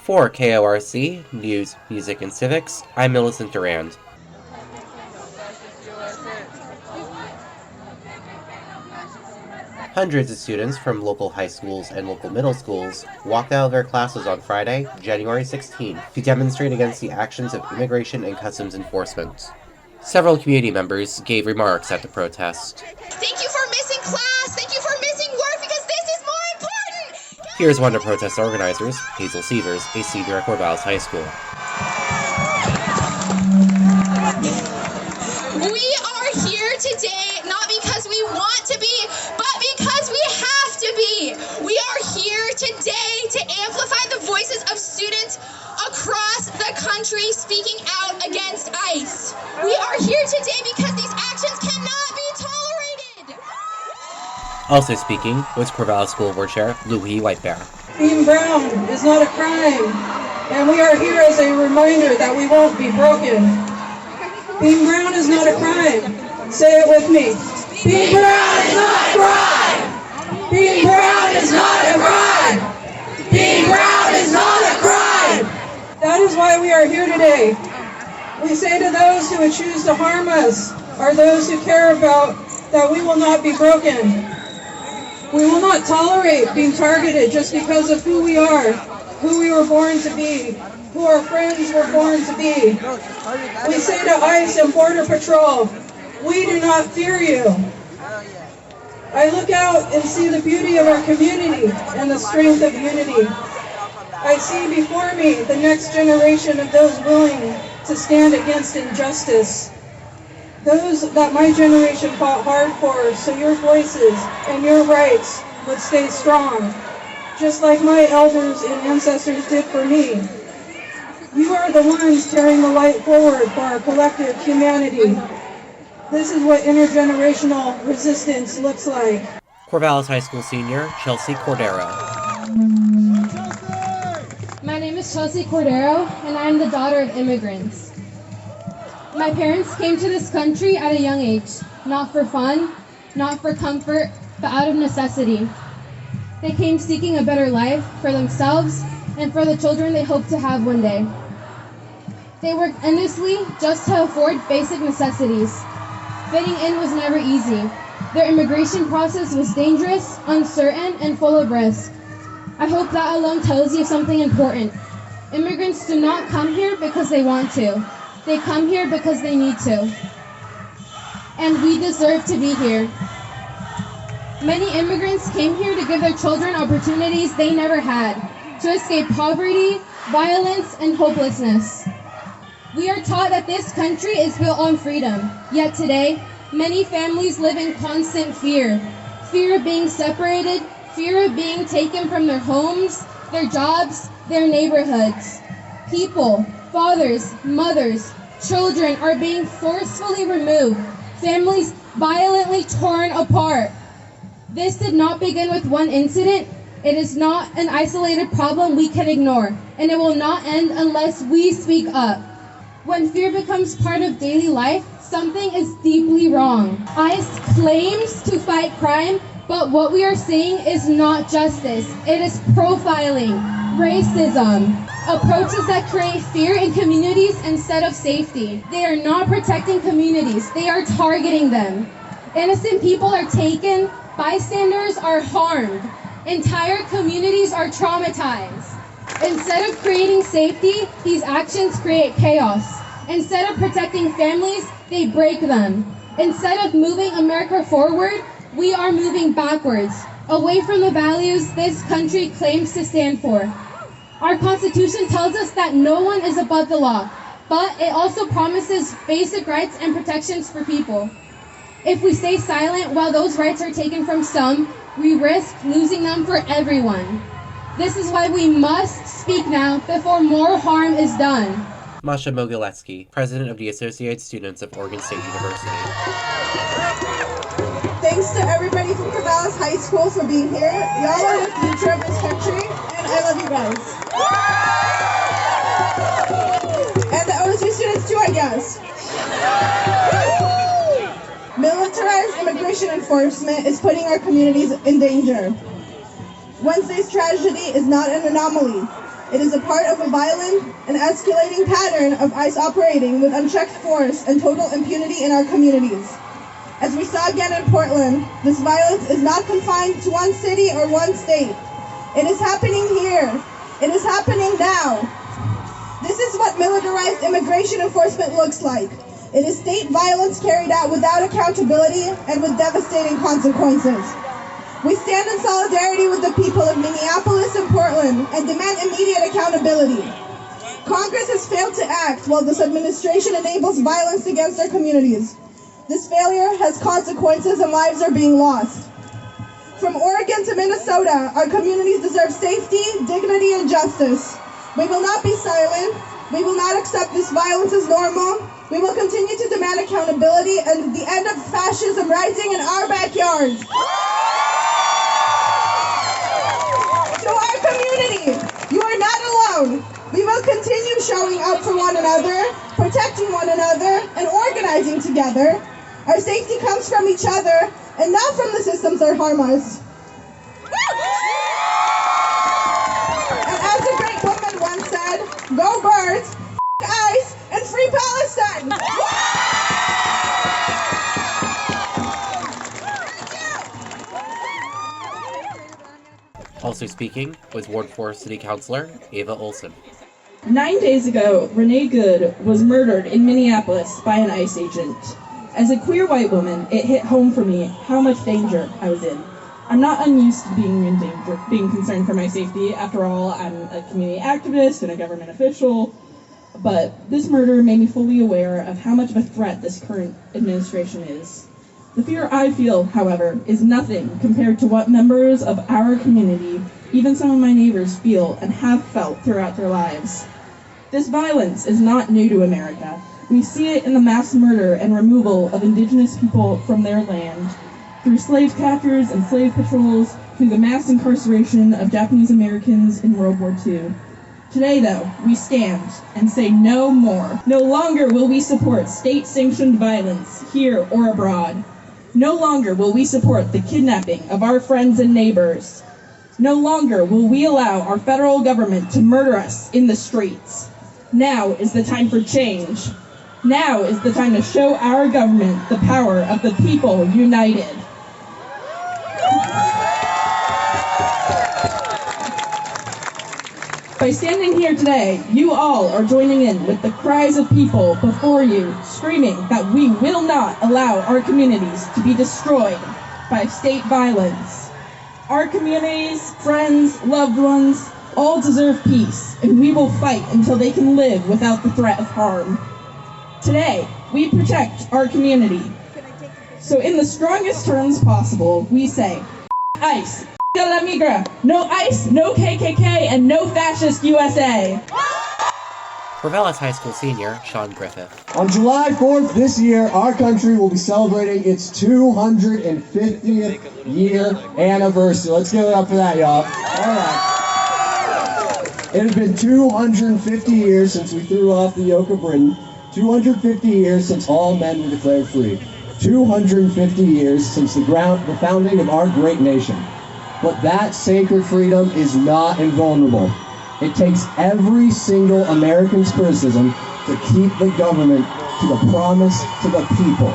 For KORC, News, Music, and Civics, I'm Millicent Durand. Hundreds of students from local high schools and local middle schools walked out of their classes on Friday, January 16th, to demonstrate against the actions of immigration and customs enforcement. Several community members gave remarks at the protest. Thank you for missing class! Thank you for missing work because this is more important! Here's one of the protest organizers, Hazel Severs, a senior at Corvallis High School. We are here today not because we want to be, but because we have to be. We are here today to amplify the voices of students across the country speaking out against ICE. We are here today because these actions cannot be tolerated. Also speaking was Corvallis School Board Chair Louis Whitebear. Being brown is not a crime, and we are here as a reminder that we won't be broken. Being brown is not a crime. Say it with me. Being brown is not a crime! Being brown is not a crime! Being brown is not a crime! That is why we are here today. We say to those who would choose to harm us, or those who care about, that we will not be broken. We will not tolerate being targeted just because of who we are, who we were born to be, who our friends were born to be. We say to ICE and Border Patrol, we do not fear you. I look out and see the beauty of our community and the strength of unity. I see before me the next generation of those willing to stand against injustice. Those that my generation fought hard for, so your voices and your rights would stay strong, just like my elders and ancestors did for me. You are the ones carrying the light forward for our collective humanity. This is what intergenerational resistance looks like. Corvallis High School senior Chelsea Cordero. My name is Chelsea Cordero, and I am the daughter of immigrants. My parents came to this country at a young age, not for fun, not for comfort, but out of necessity. They came seeking a better life for themselves and for the children they hope to have one day. They worked endlessly just to afford basic necessities. Fitting in was never easy. Their immigration process was dangerous, uncertain, and full of risk. I hope that alone tells you something important. Immigrants do not come here because they want to. They come here because they need to. And we deserve to be here. Many immigrants came here to give their children opportunities they never had, to escape poverty, violence, and hopelessness. We are taught that this country is built on freedom, yet today, many families live in constant fear. Fear of being separated, fear of being taken from their homes, their jobs, their neighborhoods. People, fathers, mothers, children are being forcefully removed, families violently torn apart. This did not begin with one incident. It is not an isolated problem we can ignore, and it will not end unless we speak up. When fear becomes part of daily life, something is deeply wrong. ICE claims to fight crime, but what we are seeing is not justice. It is profiling, racism, approaches that create fear in communities instead of safety. They are not protecting communities, they are targeting them. Innocent people are taken, bystanders are harmed, entire communities are traumatized. Instead of creating safety, these actions create chaos. Instead of protecting families, they break them. Instead of moving America forward, we are moving backwards, away from the values this country claims to stand for. Our Constitution tells us that no one is above the law, but it also promises basic rights and protections for people. If we stay silent while those rights are taken from some, we risk losing them for everyone. This is why we must speak now before more harm is done. Masha Mogiletsky, president of the Associated Students of Oregon State University. Thanks to everybody from Corvallis High School for being here. Y'all are the future of this country, and I love you guys. And the OSU students too, I guess. Militarized immigration enforcement is putting our communities in danger. Wednesday's tragedy is not an anomaly. It is a part of a violent and escalating pattern of ICE operating with unchecked force and total impunity in our communities. As we saw again in Portland, this violence is not confined to one city or one state. It is happening here. It is happening now. This is what militarized immigration enforcement looks like. It is state violence carried out without accountability and with devastating consequences. We stand in solidarity with the people of Minneapolis and Portland and demand immediate accountability. Congress has failed to act while this administration enables violence against our communities. This failure has consequences and lives are being lost. From Oregon to Minnesota, our communities deserve safety, dignity, and justice. We will not be silent. We will not accept this violence as normal. We will continue to demand accountability and the end of fascism rising in our backyards. To our community, you are not alone. We will continue showing up for one another, protecting one another, and organizing together. Our safety comes from each other and not from the systems that harm us. And as a great woman once said, go birds, ICE, and free Palestine! Also speaking was Ward 4 City Councilor Ava Olson. 9 days ago, Renee Good was murdered in Minneapolis by an ICE agent. As a queer white woman, it hit home for me how much danger I was in. I'm not unused to being in danger, being concerned for my safety. After all, I'm a community activist and a government official. But this murder made me fully aware of how much of a threat this current administration is. The fear I feel, however, is nothing compared to what members of our community, even some of my neighbors, feel and have felt throughout their lives. This violence is not new to America. We see it in the mass murder and removal of indigenous people from their land, through slave captures and slave patrols, through the mass incarceration of Japanese Americans in World War II. Today, though, we stand and say no more. No longer will we support state-sanctioned violence here or abroad. No longer will we support the kidnapping of our friends and neighbors. No longer will we allow our federal government to murder us in the streets. Now is the time for change. Now is the time to show our government the power of the people united. By standing here today, you all are joining in with the cries of people before you, screaming that we will not allow our communities to be destroyed by state violence. Our communities, friends, loved ones, all deserve peace, and we will fight until they can live without the threat of harm. Today, we protect our community. So in the strongest terms possible, we say, ICE, la migra, no ICE, no KKK, and no fascist USA. Corvallis High School senior Sean Griffith. On July 4th this year, our country will be celebrating its 250th year anniversary. Let's give it up for that, y'all. All right. It has been 250 years since we threw off the yoke of Britain. 250 years since all men were declared free. 250 years since the founding of our great nation. But that sacred freedom is not invulnerable. It takes every single American's criticism to keep the government to the promise to the people.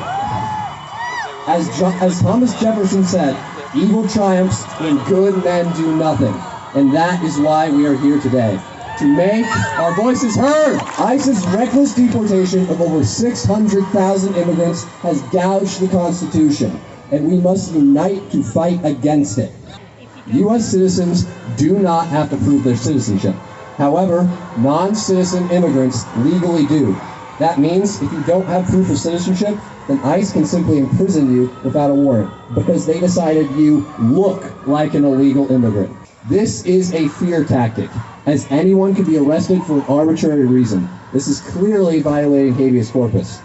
As Thomas Jefferson said, evil triumphs when good men do nothing. And that is why we are here today. To make our voices heard. ICE's reckless deportation of over 600,000 immigrants has gouged the Constitution, and we must unite to fight against it. U.S. citizens do not have to prove their citizenship. However, non-citizen immigrants legally do. That means if you don't have proof of citizenship, then ICE can simply imprison you without a warrant because they decided you look like an illegal immigrant. This is a fear tactic, as anyone can be arrested for an arbitrary reason. This is clearly violating habeas corpus.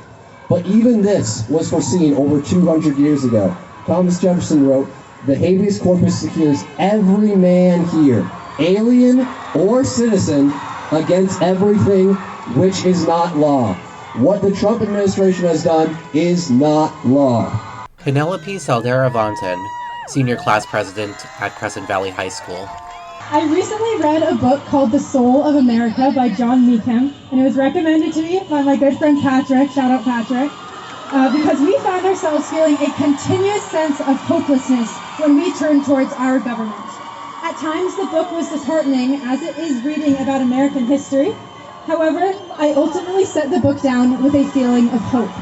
But even this was foreseen over 200 years ago. Thomas Jefferson wrote, "The habeas corpus secures every man here, alien or citizen, against everything which is not law." What the Trump administration has done is not law. Penelope Saldera Vonten, senior class president at Crescent Valley High School. I recently read a book called The Soul of America by John Meekham, and it was recommended to me by my good friend Patrick, shout out Patrick, because we found ourselves feeling a continuous sense of hopelessness when we turned towards our government. At times, the book was disheartening, as it is reading about American history. However, I ultimately set the book down with a feeling of hope.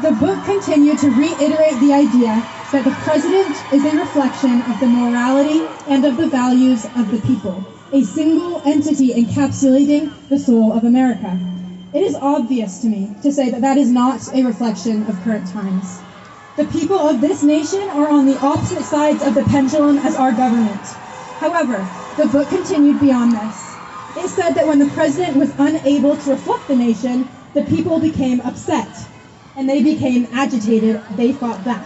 The book continued to reiterate the idea that the president is a reflection of the morality and of the values of the people, a single entity encapsulating the soul of America. It is obvious to me to say that that is not a reflection of current times. The people of this nation are on the opposite sides of the pendulum as our government. However, the book continued beyond this. It said that when the president was unable to reflect the nation, the people became upset, and they became agitated. They fought back.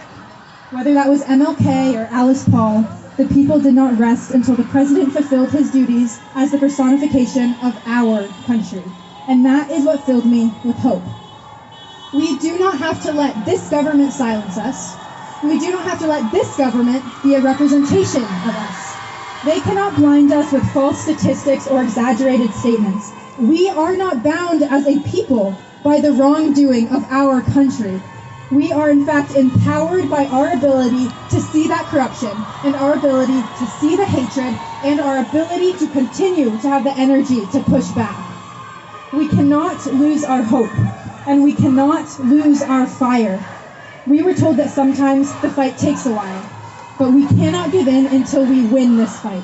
Whether that was MLK or Alice Paul, the people did not rest until the president fulfilled his duties as the personification of our country. And that is what filled me with hope. We do not have to let this government silence us. We do not have to let this government be a representation of us. They cannot blind us with false statistics or exaggerated statements. We are not bound as a people by the wrongdoing of our country. We are in fact empowered by our ability to see that corruption and our ability to see the hatred and our ability to continue to have the energy to push back. We cannot lose our hope, and we cannot lose our fire. We were told that sometimes the fight takes a while, but we cannot give in until we win this fight.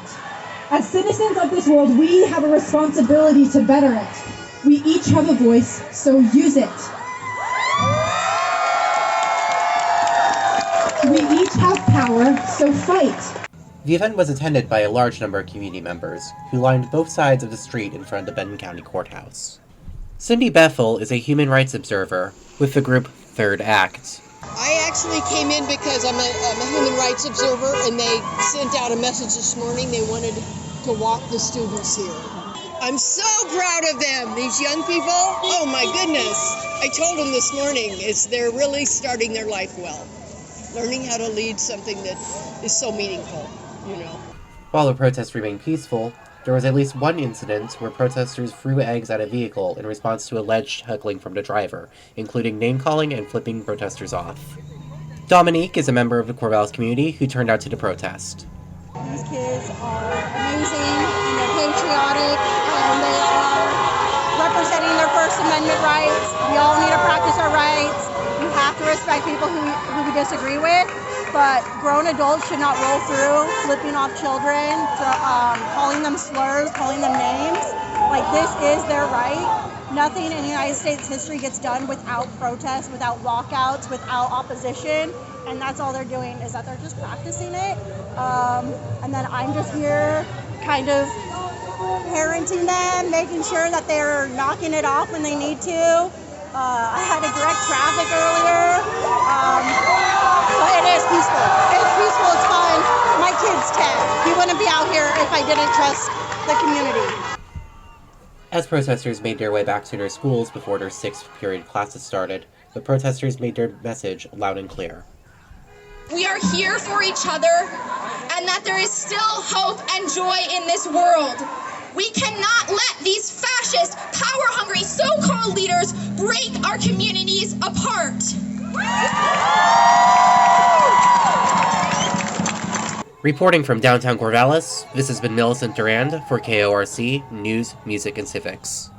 As citizens of this world, we have a responsibility to better it. We each have a voice, so use it. We each have power, so fight. The event was attended by a large number of community members, who lined both sides of the street in front of the Benton County Courthouse. Cindy Bethel is a human rights observer with the group Third Act. I actually came in because I'm a human rights observer, and they sent out a message this morning. They wanted to walk the students here. I'm so proud of them, these young people. Oh my goodness. I told them this morning, they're really starting their life well. Learning how to lead something that is so meaningful, you know. While the protests remained peaceful, there was at least one incident where protesters threw eggs at a vehicle in response to alleged heckling from the driver, including name-calling and flipping protesters off. Dominique is a member of the Corvallis community who turned out to the protest. These kids are amazing, and they're patriotic, and they are representing their First Amendment rights. We all need to practice our rights. We have to respect people who we disagree with, but grown adults should not roll through, flipping off children, calling them slurs, calling them names. Like, this is their right. Nothing in United States history gets done without protests, without walkouts, without opposition, and that's all they're doing, is that they're just practicing it. And then I'm just here kind of parenting them, making sure that they're knocking it off when they need to. I had to direct traffic earlier, but it is peaceful. It's peaceful, it's fun. My kids can. He wouldn't be out here if I didn't trust the community. As protesters made their way back to their schools before their 6th period classes started, the protesters made their message loud and clear. We are here for each other, and that there is still hope and joy in this world. We cannot let these fascist, power-hungry, so-called leaders break our communities apart. Reporting from downtown Corvallis, this has been Millicent Durand for KORC News, Music, and Civics.